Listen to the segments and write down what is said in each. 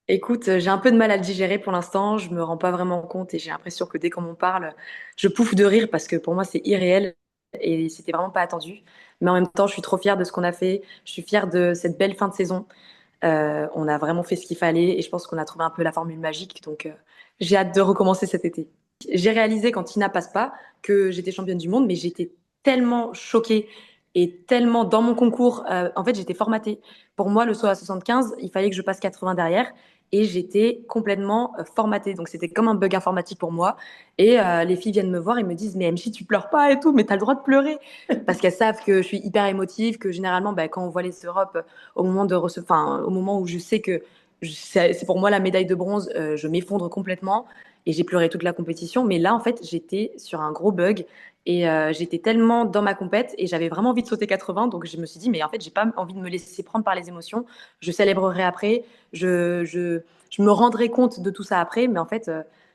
Écoute, j'ai un peu de mal à le digérer pour l'instant. Je me rends pas vraiment compte et j'ai l'impression que dès qu'on m'en parle, je pouffe de rire parce que pour moi, c'est irréel et c'était vraiment pas attendu. Mais en même temps, je suis trop fière de ce qu'on a fait. Je suis fière de cette belle fin de saison. On a vraiment fait ce qu'il fallait et je pense qu'on a trouvé un peu la formule magique. Donc, j'ai hâte de recommencer cet été. J'ai réalisé quand Tina passe pas que j'étais championne du monde, mais j'étais tellement choquée et tellement dans mon concours. En fait, j'étais formatée. Pour moi, le saut à 75, il fallait que je passe 80 derrière et j'étais complètement formatée. Donc, c'était comme un bug informatique pour moi. Et les filles viennent me voir et me disent, mais MJ, tu pleures pas et tout, mais t'as le droit de pleurer. Parce qu'elles savent que je suis hyper émotive, que généralement, bah, quand on voit les Europes, au moment où je sais que c'est pour moi la médaille de bronze, je m'effondre complètement et j'ai pleuré toute la compétition. Mais là, en fait, j'étais sur un gros bug et j'étais tellement dans ma compète et j'avais vraiment envie de sauter 80. Donc je me suis dit, mais en fait, j'ai pas envie de me laisser prendre par les émotions. Je célébrerai après. Je, je, je me rendrai compte de tout ça après. Mais en fait,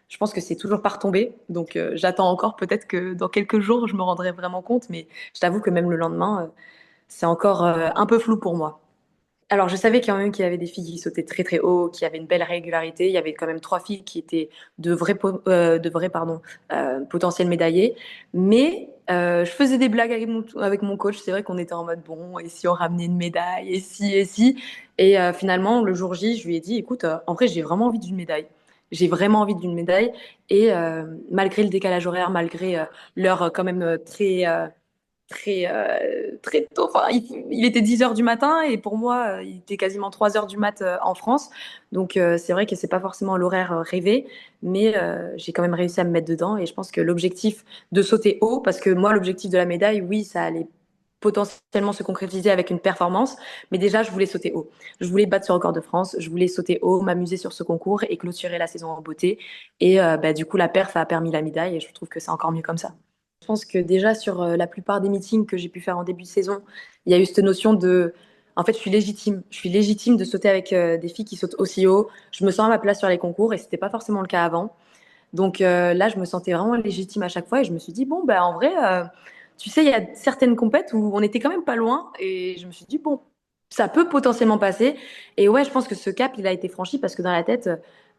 je pense que c'est toujours pas retombé. Donc j'attends encore. Peut-être que dans quelques jours, je me rendrai vraiment compte. Mais je t'avoue que même le lendemain, c'est encore un peu flou pour moi. Alors, je savais quand même qu'il y avait des filles qui sautaient très très haut, qui avaient une belle régularité. Il y avait quand même trois filles qui étaient de vrais pardon, potentiels médaillés. Mais je faisais des blagues avec mon coach. C'est vrai qu'on était en mode bon, et si on ramenait une médaille, et si, et si. Et finalement, le jour J, je lui ai dit, écoute, en vrai, j'ai vraiment envie d'une médaille. J'ai vraiment envie d'une médaille. Et malgré le décalage horaire, malgré l'heure quand même très tôt. Enfin, il était 10 heures du matin et pour moi, il était quasiment 3 heures du mat en France. Donc, c'est vrai que c'est pas forcément l'horaire rêvé, mais j'ai quand même réussi à me mettre dedans. Et je pense que l'objectif de sauter haut, parce que moi, l'objectif de la médaille, oui, ça allait potentiellement se concrétiser avec une performance, mais déjà, je voulais sauter haut. Je voulais battre ce record de France, je voulais sauter haut, m'amuser sur ce concours et clôturer la saison en beauté. Et bah, du coup, la perf a permis la médaille et je trouve que c'est encore mieux comme ça. Je pense que déjà sur la plupart des meetings que j'ai pu faire en début de saison, il y a eu cette notion de, en fait, je suis légitime. Je suis légitime de sauter avec des filles qui sautent aussi haut. Je me sens à ma place sur les concours et c'était pas forcément le cas avant. Donc là, je me sentais vraiment légitime à chaque fois et je me suis dit bon, ben en vrai, tu sais, il y a certaines compètes où on était quand même pas loin et je me suis dit bon, ça peut potentiellement passer. Et ouais, je pense que ce cap, il a été franchi parce que dans la tête,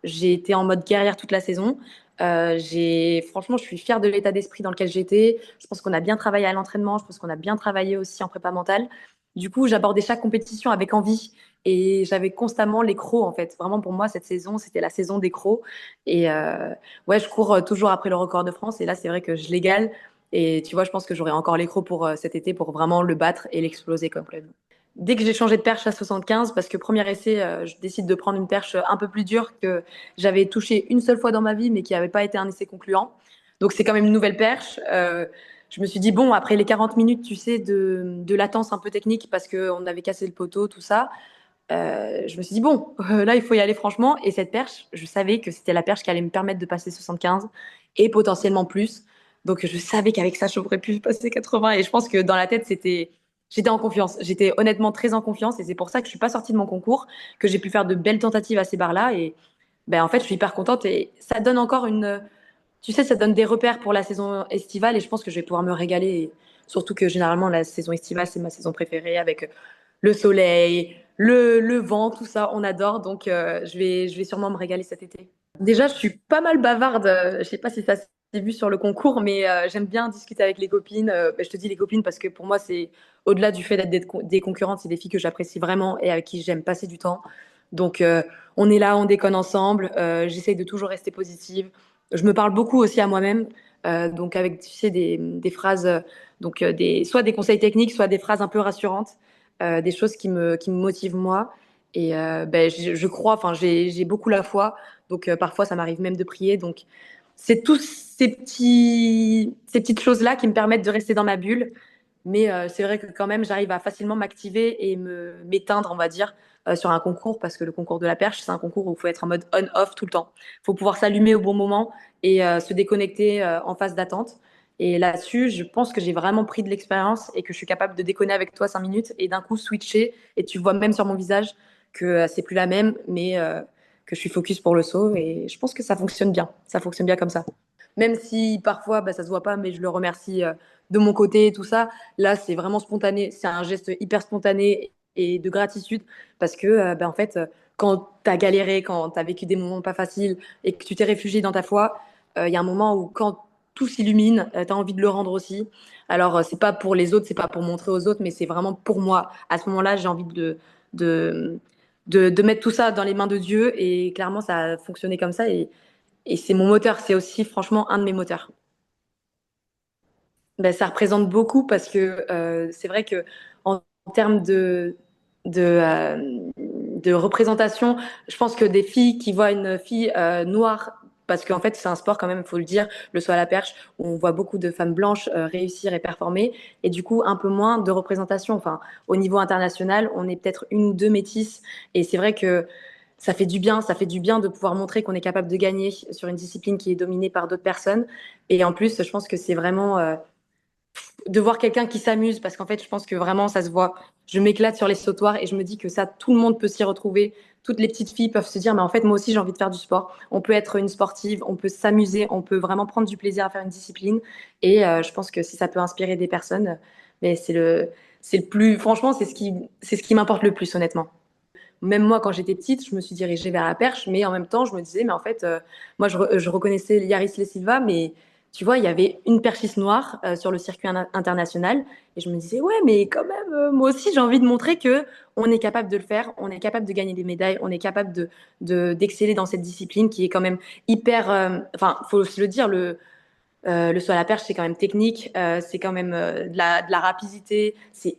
j'ai été en mode guerrière toute la saison. Franchement, je suis fière de l'état d'esprit dans lequel j'étais. Je pense qu'on a bien travaillé à l'entraînement. Je pense qu'on a bien travaillé aussi en prépa mentale. Du coup, j'abordais chaque compétition avec envie et j'avais constamment les crocs en fait. Vraiment pour moi, cette saison, c'était la saison des crocs. Et ouais, je cours toujours après le record de France et là, c'est vrai que je l'égale. Et tu vois, je pense que j'aurai encore l'écro pour cet été pour vraiment le battre et l'exploser complètement. Dès que j'ai changé de perche à 75, parce que premier essai, je décide de prendre une perche un peu plus dure que j'avais touché une seule fois dans ma vie, mais qui n'avait pas été un essai concluant. Donc c'est quand même une nouvelle perche. Je me suis dit, bon, après les 40 minutes, tu sais, de latence un peu technique, parce qu'on avait cassé le poteau, tout ça, je me suis dit, bon, là, il faut y aller franchement. Et cette perche, je savais que c'était la perche qui allait me permettre de passer 75 et potentiellement plus. Donc, je savais qu'avec ça, j'aurais pu passer 80. Et je pense que dans la tête, j'étais en confiance. J'étais honnêtement très en confiance. Et c'est pour ça que je suis pas sortie de mon concours, que j'ai pu faire de belles tentatives à ces barres-là. Et ben, en fait, je suis hyper contente. Et ça donne encore tu sais, ça donne des repères pour la saison estivale. Et je pense que je vais pouvoir me régaler. Et surtout que généralement, la saison estivale, c'est ma saison préférée avec le soleil, le vent, tout ça, on adore. Donc, je vais sûrement me régaler cet été. Déjà, je suis pas mal bavarde. Je sais pas si ça s'est vu sur le concours, mais j'aime bien discuter avec les copines. Ben, je te dis les copines parce que pour moi, c'est au-delà du fait d'être des concurrentes, c'est des filles que j'apprécie vraiment et avec qui j'aime passer du temps. Donc, on est là, on déconne ensemble. J'essaye de toujours rester positive. Je me parle beaucoup aussi à moi-même. Donc, avec, tu sais, des phrases, soit des conseils techniques, soit des phrases un peu rassurantes, des choses qui me motivent moi. Et ben, je crois, enfin, j'ai beaucoup la foi. Donc parfois, ça m'arrive même de prier. Donc c'est tous ces petites choses-là qui me permettent de rester dans ma bulle. Mais c'est vrai que quand même, j'arrive à facilement m'activer et m'éteindre, on va dire, sur un concours, parce que le concours de la perche, c'est un concours où il faut être en mode on-off tout le temps. Il faut pouvoir s'allumer au bon moment et se déconnecter en phase d'attente. Et là-dessus, je pense que j'ai vraiment pris de l'expérience et que je suis capable de déconner avec toi 5 minutes et d'un coup switcher. Et tu vois même sur mon visage que c'est plus la même, mais que je suis focus pour le saut. Et je pense que ça fonctionne bien. Ça fonctionne bien comme ça. Même si parfois, bah, ça se voit pas, mais je le remercie de mon côté et tout ça. Là, c'est vraiment spontané. C'est un geste hyper spontané et de gratitude parce que, bah, en fait, quand tu as galéré, quand tu as vécu des moments pas faciles et que tu t'es réfugié dans ta foi, il y a un moment où quand tout s'illumine, tu as envie de le rendre aussi. Alors, c'est pas pour les autres, c'est pas pour montrer aux autres, mais c'est vraiment pour moi. À ce moment-là, j'ai envie de, de mettre tout ça dans les mains de Dieu et clairement, ça a fonctionné comme ça et c'est mon moteur. C'est aussi franchement un de mes moteurs. Ben, ça représente beaucoup parce que c'est vrai que en termes de représentation, je pense que des filles qui voient une fille noire, parce qu'en fait c'est un sport quand même, il faut le dire, le saut à la perche, où on voit beaucoup de femmes blanches réussir et performer, et du coup un peu moins de représentation. Enfin, au niveau international, on est peut-être une ou deux métisses, et c'est vrai que ça fait du bien de pouvoir montrer qu'on est capable de gagner sur une discipline qui est dominée par d'autres personnes. Et en plus, je pense que c'est vraiment de voir quelqu'un qui s'amuse, parce qu'en fait, je pense que vraiment, ça se voit. Je m'éclate sur les sautoirs et je me dis que ça, tout le monde peut s'y retrouver. Toutes les petites filles peuvent se dire, mais en fait, moi aussi, j'ai envie de faire du sport. On peut être une sportive, on peut s'amuser, on peut vraiment prendre du plaisir à faire une discipline. Et je pense que si ça peut inspirer des personnes, mais c'est le plus, franchement, c'est ce qui m'importe le plus, honnêtement. Même moi, quand j'étais petite, je me suis dirigée vers la perche, mais en même temps, je me disais, mais en fait, moi, je reconnaissais Yaris Le Silva, mais tu vois, il y avait une perchiste noire sur le circuit international, et je me disais, ouais, mais quand même, moi aussi, j'ai envie de montrer que on est capable de le faire, on est capable de gagner des médailles, on est capable d'exceller dans cette discipline qui est quand même hyper, enfin, faut se le dire, le saut à la perche, c'est quand même technique, c'est quand même de la rapidité, c'est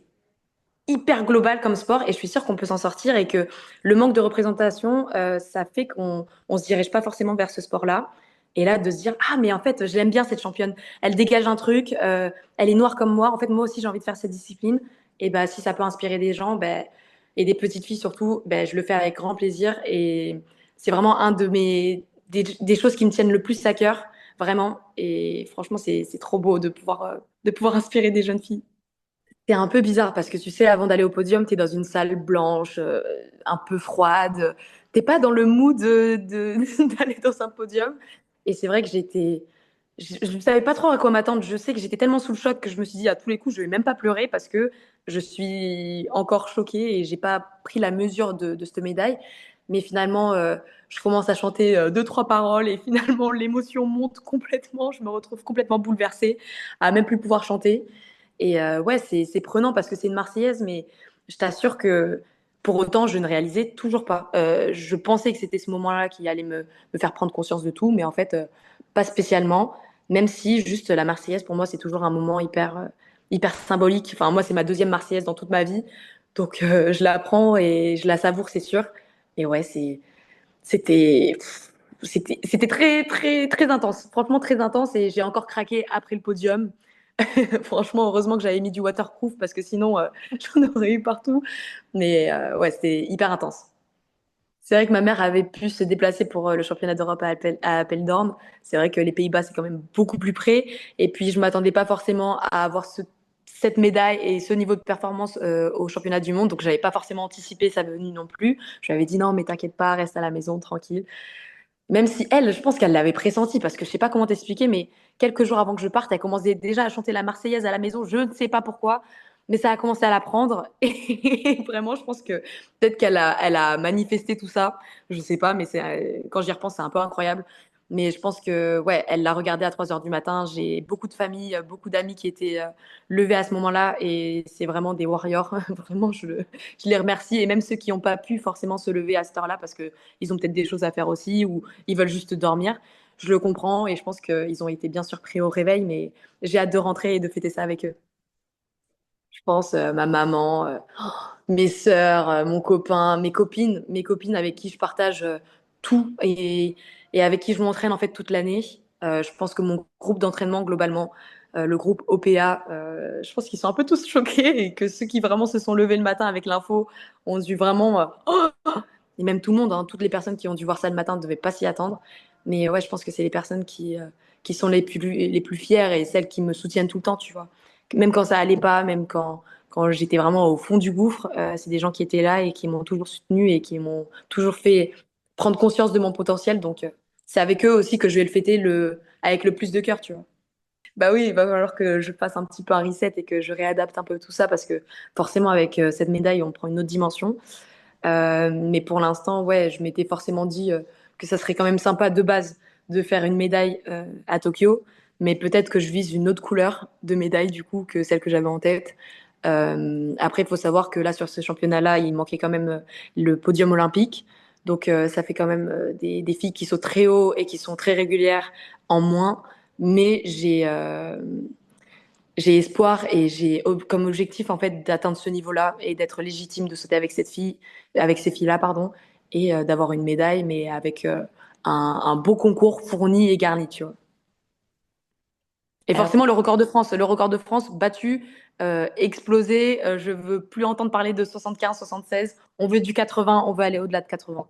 hyper global comme sport et je suis sûre qu'on peut s'en sortir et que le manque de représentation, ça fait qu'on se dirige pas forcément vers ce sport-là. Et là, de se dire, ah, mais en fait, je l'aime bien cette championne. Elle dégage un truc, elle est noire comme moi. En fait, moi aussi, j'ai envie de faire cette discipline. Et bah, si ça peut inspirer des gens, ben, et des petites filles surtout, ben, je le fais avec grand plaisir. Et c'est vraiment un des choses qui me tiennent le plus à cœur, vraiment. Et franchement, c'est trop beau de pouvoir inspirer des jeunes filles. C'est un peu bizarre parce que tu sais, avant d'aller au podium, tu es dans une salle blanche, un peu froide. T'es pas dans le mood d'aller dans un podium. Et c'est vrai que je ne savais pas trop à quoi m'attendre. Je sais que j'étais tellement sous le choc que je me suis dit à tous les coups, je vais même pas pleurer parce que je suis encore choquée et j'ai pas pris la mesure de cette médaille. Mais finalement, je commence à chanter deux, trois paroles et finalement, l'émotion monte complètement. Je me retrouve complètement bouleversée à même plus pouvoir chanter. Et ouais, c'est prenant parce que c'est une Marseillaise, mais je t'assure que pour autant, je ne réalisais toujours pas. Je pensais que c'était ce moment-là qui allait me faire prendre conscience de tout, mais en fait, pas spécialement. Même si juste la Marseillaise, pour moi, c'est toujours un moment hyper symbolique. Enfin, moi, c'est ma deuxième Marseillaise dans toute ma vie. Donc, je la prends et je la savoure, c'est sûr. Et ouais, c'était, c'était très, très, très intense. Franchement, très intense. Et j'ai encore craqué après le podium. Franchement, heureusement que j'avais mis du waterproof parce que sinon, j'en aurais eu partout. Mais ouais, c'était hyper intense. C'est vrai que ma mère avait pu se déplacer pour le championnat d'Europe à Apeldoorn. C'est vrai que les Pays-Bas, c'est quand même beaucoup plus près. Et puis, je m'attendais pas forcément à avoir cette médaille et ce niveau de performance au championnat du monde. Donc, j'avais pas forcément anticipé sa venue non plus. Je lui avais dit non, mais t'inquiète pas, reste à la maison, tranquille. Même si elle, je pense qu'elle l'avait pressenti, parce que je sais pas comment t'expliquer, mais quelques jours avant que je parte, elle commençait déjà à chanter la Marseillaise à la maison. Je ne sais pas pourquoi, mais ça a commencé à l'apprendre. Et vraiment, je pense que peut-être elle a manifesté tout ça. Je sais pas, mais quand j'y repense, c'est un peu incroyable. Mais je pense que, ouais, elle l'a regardé à 3 heures du matin. J'ai beaucoup de familles, beaucoup d'amis qui étaient levés à ce moment-là. Et c'est vraiment des warriors. Vraiment, je les remercie. Et même ceux qui n'ont pas pu forcément se lever à cette heure-là parce que ils ont peut-être des choses à faire aussi ou ils veulent juste dormir. Je le comprends et je pense qu'ils ont été bien surpris au réveil, mais j'ai hâte de rentrer et de fêter ça avec eux. Je pense ma maman, mes sœurs, mon copain, mes copines avec qui je partage tout et avec qui je m'entraîne en fait toute l'année. Je pense que mon groupe d'entraînement globalement, le groupe OPA, je pense qu'ils sont un peu tous choqués et que ceux qui vraiment se sont levés le matin avec l'info ont dû vraiment et même tout le monde, hein, toutes les personnes qui ont dû voir ça le matin ne devaient pas s'y attendre. Mais ouais, je pense que c'est les personnes qui sont les plus fières et celles qui me soutiennent tout le temps, tu vois. Même quand ça allait pas, même quand j'étais vraiment au fond du gouffre, c'est des gens qui étaient là et qui m'ont toujours soutenue et qui m'ont toujours fait prendre conscience de mon potentiel. Donc, c'est avec eux aussi que je vais le fêter avec le plus de cœur, tu vois. Bah oui, il va falloir que je fasse un petit peu un reset et que je réadapte un peu tout ça parce que forcément, avec cette médaille, on prend une autre dimension. Mais pour l'instant, ouais, je m'étais forcément dit que ça serait quand même sympa de base de faire une médaille à Tokyo, mais peut-être que je vise une autre couleur de médaille du coup que celle que j'avais en tête. Après, il faut savoir que là, sur ce championnat-là, il manquait quand même le podium olympique. Donc, ça fait quand même des filles qui sautent très haut et qui sont très régulières en moins. Mais j'ai espoir et comme objectif en fait d'atteindre ce niveau-là et d'être légitime de sauter avec ces filles-là, pardon, et d'avoir une médaille, mais avec un beau concours fourni et garni, tu vois. Et Alors, forcément le record de France battu, explosé. Je veux plus entendre parler de 75, 76. On veut du 80, on veut aller au-delà de 80.